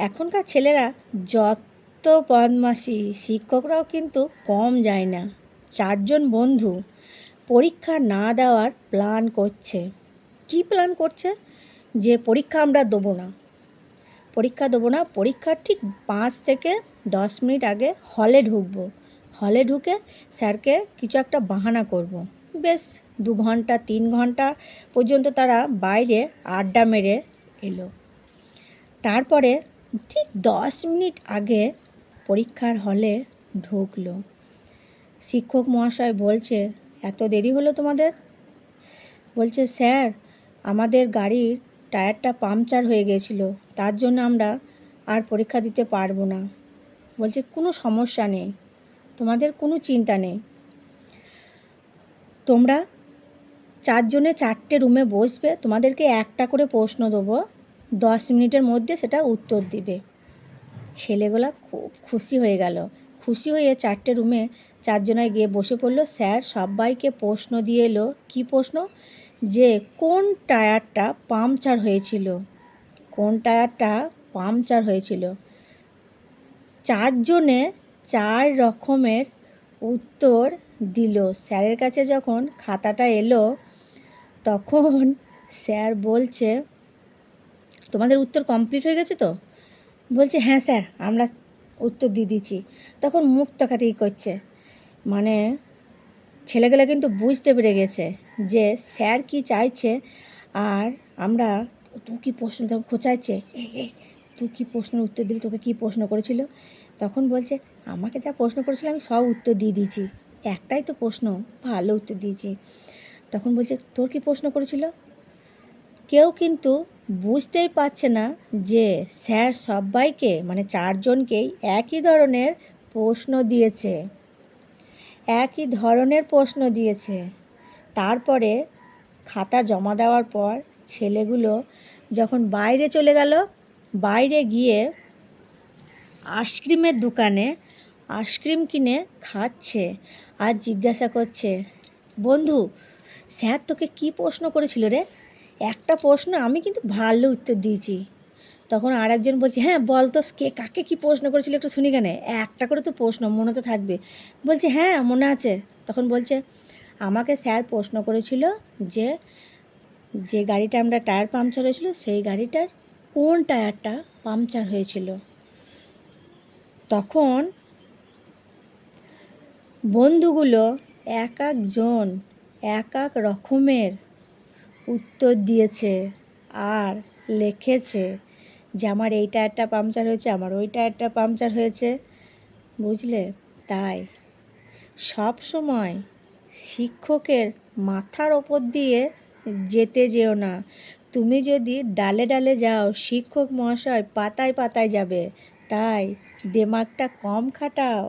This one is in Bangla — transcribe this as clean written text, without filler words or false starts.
এখনকার ছেলেরা যত বদমাশি, শিক্ষকরাও কিন্তু কম যায় না। 4 জন বন্ধু পরীক্ষা না দেওয়ার প্ল্যান করছে। কি প্ল্যান করছে? যে পরীক্ষা আমরা দেবো না, পরীক্ষার ঠিক 5 থেকে 10 মিনিট আগে হলে ঢুকবো। হলে ঢুকে স্যারকে কিছু একটা বাহানা করব। বেশ 2 ঘন্টা 3 ঘন্টা পর্যন্ত তারা বাইরে আড্ডা মেরে এলো। তারপরে ঠিক 10 মিনিট আগে পরীক্ষার হলে ঢুকলো। শিক্ষক মহাশয় বলছে, এত দেরি হলো তোমাদের? বলছে, স্যার আমাদের গাড়ির টায়ারটা পাংচার হয়ে গেছিলো, তার জন্য আমরা আর পরীক্ষা দিতে পারবো না। বলছে, কোনো সমস্যা নেই, তোমাদের কোনো চিন্তা নেই, তোমরা 4 জনে 4টে রুমে বসবে, তোমাদেরকে একটা করে প্রশ্ন দেবো, 10 মিনিটের মধ্যে সেটা উত্তর দিবে। ছেলেগুলা খুব খুশি হয়ে গেল। খুশি হয়ে 4টে রুমে 4 জনায় গিয়ে বসে পড়লো। স্যার সবাইকে প্রশ্ন দিয়ে এলো। কী প্রশ্ন? যে কোন টায়ারটা পাংচার হয়েছিল, কোন টায়ারটা পাংচার হয়েছিল। 4 জনে 4 রকমের উত্তর দিল। স্যারের কাছে যখন খাতাটা এলো তখন স্যার বলছে, তোমাদের উত্তর কমপ্লিট হয়ে গেছে তো? বলছে, হ্যাঁ স্যার আমরা উত্তর দিয়ে দিচ্ছি। তখন মুখ তাকাতাকি করছে। মানে ছেলেগুলো কিন্তু বুঝতে পেরে গেছে যে স্যার কি চাইছে। আর আমরা, তুই কী প্রশ্ন, তখন খোঁচাচ্ছে, এই তুই কী প্রশ্নের উত্তর দিলি, তোকে কী প্রশ্ন করেছিল? তখন বলছে, আমাকে যা প্রশ্ন করেছিল আমি সব উত্তর দিয়ে দিয়েছি, একটাই তো প্রশ্ন, ভালো উত্তর দিয়েছি। তখন বলছে, তোর কী প্রশ্ন করেছিল? কেউ কিন্তু বুঝতেই পারছে না যে স্যার সবাইকে মানে 4 জনকেই একই ধরনের প্রশ্ন দিয়েছে, একই ধরনের প্রশ্ন দিয়েছে। তারপরে খাতা জমা দেওয়ার পর ছেলেগুলো যখন বাইরে চলে গেল, বাইরে গিয়ে আইসক্রিমের দোকানে আইসক্রিম কিনে খাচ্ছে আর জিজ্ঞাসা করছে, বন্ধু স্যার তোকে কী প্রশ্ন করেছিল রে? একটা প্রশ্ন আমি কিন্তু ভালো উত্তর দিয়েছি। তখন আরেকজন বলছে, হ্যাঁ বল তো কাকে কী প্রশ্ন করেছিল একটু শুনি। কেন, একটা করে তো প্রশ্ন, মনে তো থাকবে। বলছে, হ্যাঁ মনে আছে। তখন বলছে, আমাকে স্যার প্রশ্ন করেছিল যে যে গাড়িটা আমরা টায়ার পাংচার হয়েছিল সেই গাড়িটার কোন টায়ারটা পাংচার হয়েছিল। তখন বন্ধুগুলো এক একজন এক এক রকমের উত্তর দিয়েছে আর লিখেছে যে আমার এই টায়ারটা পাংচার হয়েছে, আমার ওই টায়ারটা পাংচার হয়েছে, বুঝলে? তাই সব সময় শিক্ষকের মাথার ওপর দিয়ে যেতে যেও না। তুমি যদি ডালে ডালে যাও, শিক্ষক মহাশয় পাতায় পাতায় যাবে। তাই দিমাগটা কম খাটাও।